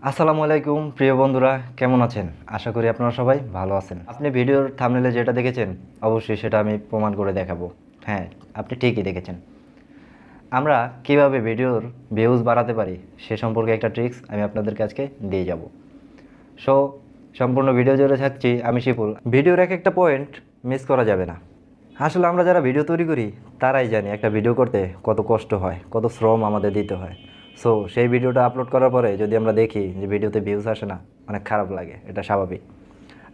আসসালামু আলাইকুম প্রিয় বন্ধুরা, কেমন আছেন? আশা করি আপনারা সবাই ভালো আছেন। আপনি ভিডিওর থাম্বনেলে যেটা দেখেছেন অবশ্যই সেটা আমি প্রমাণ করে দেখাবো। হ্যাঁ, আপনি ঠিকই দেখেছেন। আমরা কিভাবে ভিডিওর ভিউজ বাড়াতে পারি সে সম্পর্কে একটা ট্রিক্স আমি আপনাদেরকে আজকে দিয়ে যাব। সো সম্পূর্ণ ভিডিও জুড়ে থাকছি আমি শিপুল। ভিডিওর এক একটা পয়েন্ট মিস করা যাবে না। আসলে আমরা যারা ভিডিও তৈরি করি তারাই জানি একটা ভিডিও করতে কত কষ্ট হয়, কত শ্রম আমাদের দিতে হয়। সো সেই ভিডিওটা আপলোড করার পরে যদি আমরা দেখি যে ভিডিওতে ভিউজ আসে না, অনেক খারাপ লাগে, এটা স্বাভাবিক।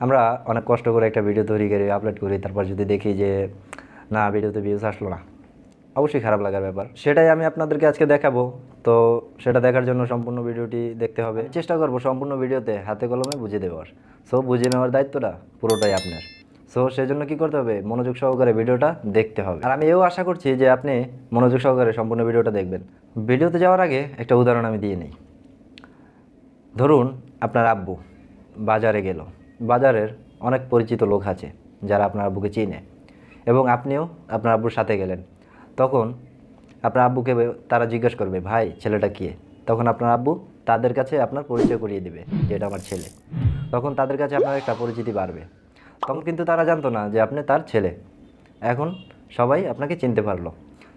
আমরা অনেক কষ্ট করে একটা ভিডিও তৈরি করে আপলোড করি, তারপর যদি দেখি যে না, ভিডিওতে ভিউজ আসলো না, অবশ্যই খারাপ লাগার ব্যাপার। সেটাই আমি আপনাদেরকে আজকে দেখাবো। তো সেটা দেখার জন্য সম্পূর্ণ ভিডিওটি দেখতে হবে। চেষ্টা করব সম্পূর্ণ ভিডিওতে হাতে কলমে বুঝিয়ে দেওয়ার। সো বুঝিয়ে নেওয়ার দায়িত্বটা পুরোটাই আপনার। সো সেজন্য কি করতে হবে? মনোযোগ সহকারে ভিডিওটা দেখতে হবে। আর আমি এও আশা করছি যে আপনি মনোযোগ সহকারে সম্পূর্ণ ভিডিওটা দেখবেন। ভিডিওতে যাওয়ার আগে একটা উদাহরণ আমি দিয়ে নিই। ধরুন আপনার আব্বু বাজারে গেল। বাজারের অনেক পরিচিত লোক আছে যারা আপনার আব্বুকে চিনে, এবং আপনিও আপনার আব্বুর সাথে গেলেন। তখন আপনার আব্বুকে তারা জিজ্ঞেস করবে, ভাই ছেলেটা কে? তখন আপনার আব্বু তাদের কাছে আপনার পরিচয় করিয়ে দিবে যে এটা আমার ছেলে। তখন তাদের কাছে আপনার একটা পরিচিতি বাড়বে। তখন কিন্তু তারা জানতো না যে আপনি তার ছেলে। এখন সবাই আপনাকে চিনতে পারলো।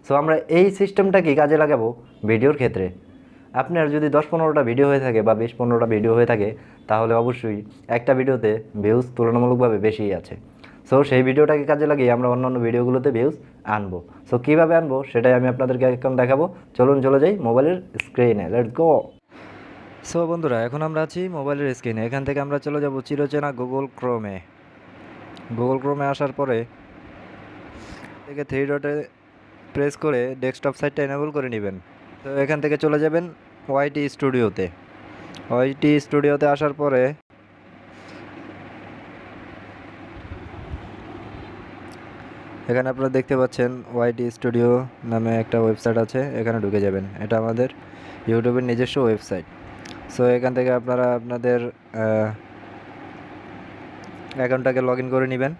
সো আমরা এই সিস্টেমটাকে কাজে লাগাবো ভিডিওর ক্ষেত্রে। আপনার যদি 10-15টা ভিডিও হয়ে থাকে বা 20-15টা ভিডিও হয়ে থাকে, তাহলে অবশ্যই একটা ভিডিওতে ভিউজ তুলনামূলকভাবে বেশিই আছে। সো সেই ভিডিওটাকে কাজে লাগিয়ে আমরা অন্যান্য ভিডিওগুলোতে ভিউজ আনবো। সো কীভাবে আনবো সেটাই আমি আপনাদেরকে এখন দেখাবো। চলুন চলে যাই মোবাইলের স্ক্রিনে, লেটস গো। সো বন্ধুরা, এখন আমরা আছি মোবাইলের স্ক্রিনে। এখান থেকে আমরা চলে যাব চিরচেনা গুগল ক্রোমে। গুগল ক্রোমে আসার পরে থেকে থ্রি ডটে প্রেস করে ডেস্কটপ সাইটটা এনেবল করে নেবেন। তো এখান থেকে চলে যাবেন ওয়াইটি স্টুডিওতে। ওয়াইটি স্টুডিওতে আসার পরে এখানে আপনারা দেখতে পাচ্ছেন ওয়াইটি স্টুডিও নামে একটা ওয়েবসাইট আছে, এখানে ঢুকে যাবেন। এটা আমাদের ইউটিউবের নিজস্ব ওয়েবসাইট। সো এখান থেকে আপনারা আপনাদের অ্যাকাউন্টটাকে লগ ইন করে নেবেন।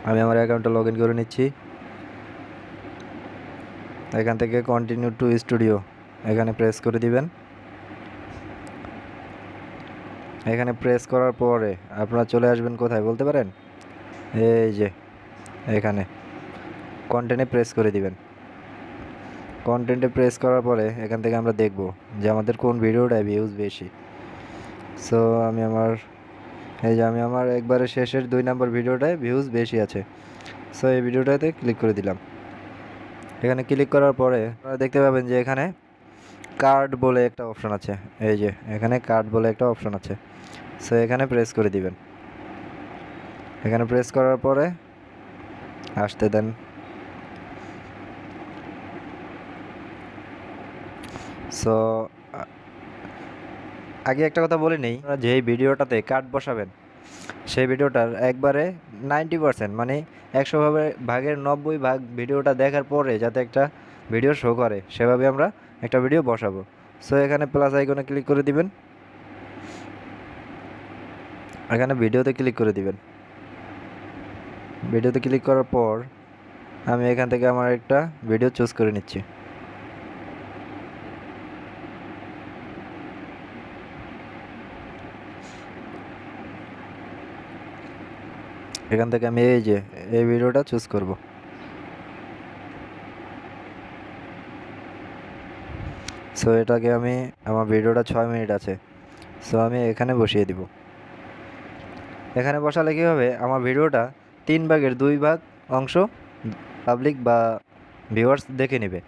আমি আমার অ্যাকাউন্টটা লগ ইন করে নিচ্ছি। এখান থেকে কন্টিনিউ টু স্টুডিও এখানে প্রেস করে দিবেন। এখানে প্রেস করার পরে আপনারা চলে আসবেন কোথায় বলতে পারেন? এই যে এখানে কন্টেন্টে প্রেস করে দিবেন। কন্টেন্টে প্রেস করার পরে এখান থেকে আমরা দেখব যে আমাদের কোন ভিডিওটায় ভিউজ বেশি। সো আমি আমার একবারে শেষের 2 নম্বর ভিডিওটায় ভিউজ বেশি আছে। সো এই ভিডিওটাতে ক্লিক করে দিলাম। এখানে ক্লিক করার পরে আপনারা দেখতে পাবেন যে এখানে কার্ড বলে একটা অপশন আছে। এই যে এখানে কার্ড বলে একটা অপশন আছে। সো এখানে প্রেস করে দিবেন। এখানে প্রেস করার পরে আসতে দেন। সো আগে একটা কথা বলে নেই, যেই ভিডিওটাতে কাট বসাবেন সেই ভিডিওটার একবারে 90% মানে 100 ভাগের 90 ভাগ ভিডিওটা দেখার পরে যাতে একটা ভিডিও শো করে সেভাবে আমরা একটা ভিডিও বসাবো। সো এখানে প্লাস আইকনে ক্লিক করে দিবেন। এখানে ভিডিওতে ক্লিক করে দিবেন। ভিডিওতে ক্লিক করার পর আমি এখান থেকে আমার একটা ভিডিও চুজ করে নিচ্ছি। এখান থেকে আমি এই ভিডিওটা চুজ করব। সো এটাকে আমার ভিডিওটা 6 মিনিট আছে। সো আমি এখানে বসিয়ে দিব। এখানে বসালে কী হবে, আমার ভিডিওটা 3/2 অংশ পাবলিক বা ভিউয়ার্স দেখে নেবে।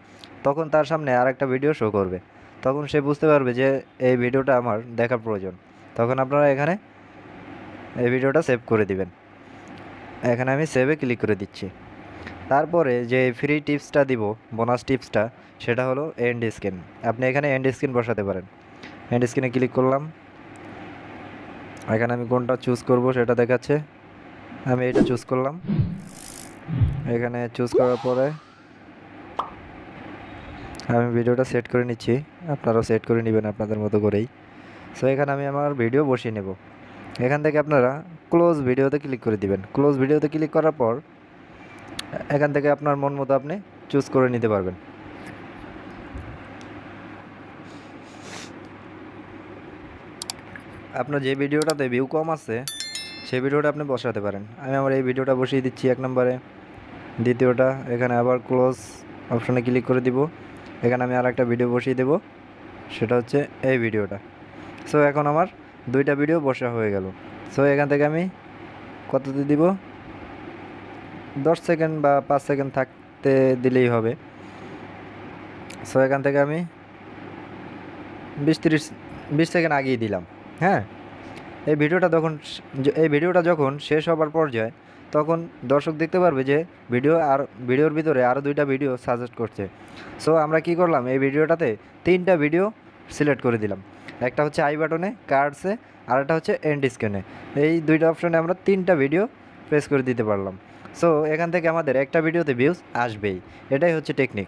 তখন তার সামনে আর একটা ভিডিও শো করবে। তখন সে বুঝতে পারবে যে এই ভিডিওটা আমার দেখার প্রয়োজন। তখন আপনারা এখানে এই ভিডিওটা সেভ করে দিবেন। এখানে আমি সেভে ক্লিক করে দিচ্ছি। তারপরে যে ফ্রি টিপসটা দিব, বোনাস টিপসটা, সেটা হলো এন্ড স্ক্রিন। আপনি এখানে এন্ড স্ক্রিন বসাতে পারেন। এন্ড স্ক্রিনে ক্লিক করলাম। এখানে আমি কোনটা চুজ করব সেটা দেখাচ্ছে, আমি এটা চুজ করলাম। এখানে চুজ করার পরে আমি ভিডিওটা সেট করে নিচ্ছি। আপনারাও সেট করে নেবেন আপনাদের মতো করেই। সো এখানে আমি আমার ভিডিও বসিয়ে নেব। এখান থেকে আপনারা ক্লোজ ভিডিওতে ক্লিক করে দিবেন। ক্লোজ ভিডিওতে ক্লিক করার পর এখান থেকে আপনার মন মতো আপনি চুজ করে নিতে পারবেন। আপনার যে ভিডিওটাতে ভিউ কম আছে সেই ভিডিওটা আপনি বসাতে পারেন। আমি আমার এই ভিডিওটা বসিয়ে দিচ্ছি 1 নম্বরে। দ্বিতীয়টা এখানে আবার ক্লোজ অপশনে ক্লিক করে দিব। এখানে আমি আরেকটা ভিডিও বসিয়ে দেব, সেটা হচ্ছে এই ভিডিওটা। সো এখন আমার 2টা ভিডিও বসা হয়ে গেল। সো এখান থেকে আমি কততে দিব, 10 সেকেন্ড বা 5 সেকেন্ড থাকতে দিলেই হবে। সো এখান থেকে আমি 20 সেকেন্ড আগেই দিলাম। হ্যাঁ, এই ভিডিওটা যখন শেষ হবার পর্যায়ে তখন দর্শক দেখতে পারবে যে ভিডিওর ভিতরে আরও 2টা ভিডিও সাজেস্ট করছে। সো আমরা কি করলাম, এই ভিডিওটাতে 3টা ভিডিও সিলেক্ট করে দিলাম। একটা হচ্ছে আই বাটনে, কার্ডসে, আর একটা হচ্ছে এন্ড স্ক্রিনে। এই 2টা অপশনে আমরা 3টা ভিডিও প্রেস করে দিতে পারলাম। সো এখান থেকে আমাদের একটা ভিডিওতে ভিউজ আসবেই। এটাই হচ্ছে টেকনিক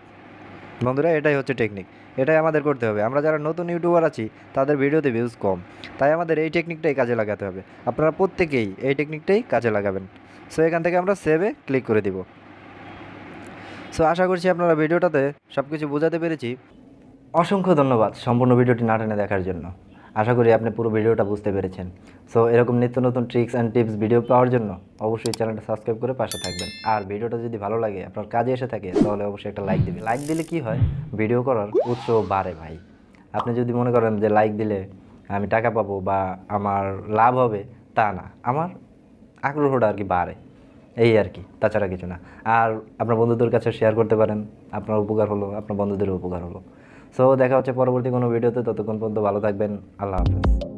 বন্ধুরা, এটাই হচ্ছে টেকনিক। এটাই আমাদের করতে হবে। আমরা যারা নতুন ইউটিউবার আছি তাদের ভিডিওতে ভিউজ কম, তাই আমাদের এই টেকনিকটাই কাজে লাগাতে হবে। আপনারা প্রত্যেকেই এই টেকনিকটাই কাজে লাগাবেন। সো এখান থেকে আমরা সেভে ক্লিক করে দিব। সো আশা করছি আপনারা ভিডিওটাতে সব কিছু বোঝাতে পেরেছি। অসংখ্য ধন্যবাদ সম্পূর্ণ ভিডিওটি না টেনে দেখার জন্য। আশা করি আপনি পুরো ভিডিওটা বুঝতে পেরেছেন। সো এরকম নিত্য নতুন ট্রিক্স অ্যান্ড টিপস ভিডিও পাওয়ার জন্য অবশ্যই চ্যানেলটা সাবস্ক্রাইব করে পাশে থাকবেন। আর ভিডিওটা যদি ভালো লাগে, আপনার কাজে এসে থাকে, তাহলে অবশ্যই একটা লাইক দিবেন। লাইক দিলে কি হয়, ভিডিও করার উৎসাহ বাড়ে ভাই। আপনি যদি মনে করেন যে লাইক দিলে আমি টাকা পাবো বা আমার লাভ হবে, তা না, আমার আগ্রহটা আর কি বাড়ে, এই আর কি, তাছাড়া কিছু না। আর আপনার বন্ধুদের কাছে শেয়ার করতে পারেন, আপনার উপকার হলো, আপনার বন্ধুদেরও উপকার হলো। সো দেখা হচ্ছে পরবর্তী কোনো ভিডিওতে। ততক্ষণ পর্যন্ত ভালো থাকবেন। আল্লাহ হাফেজ।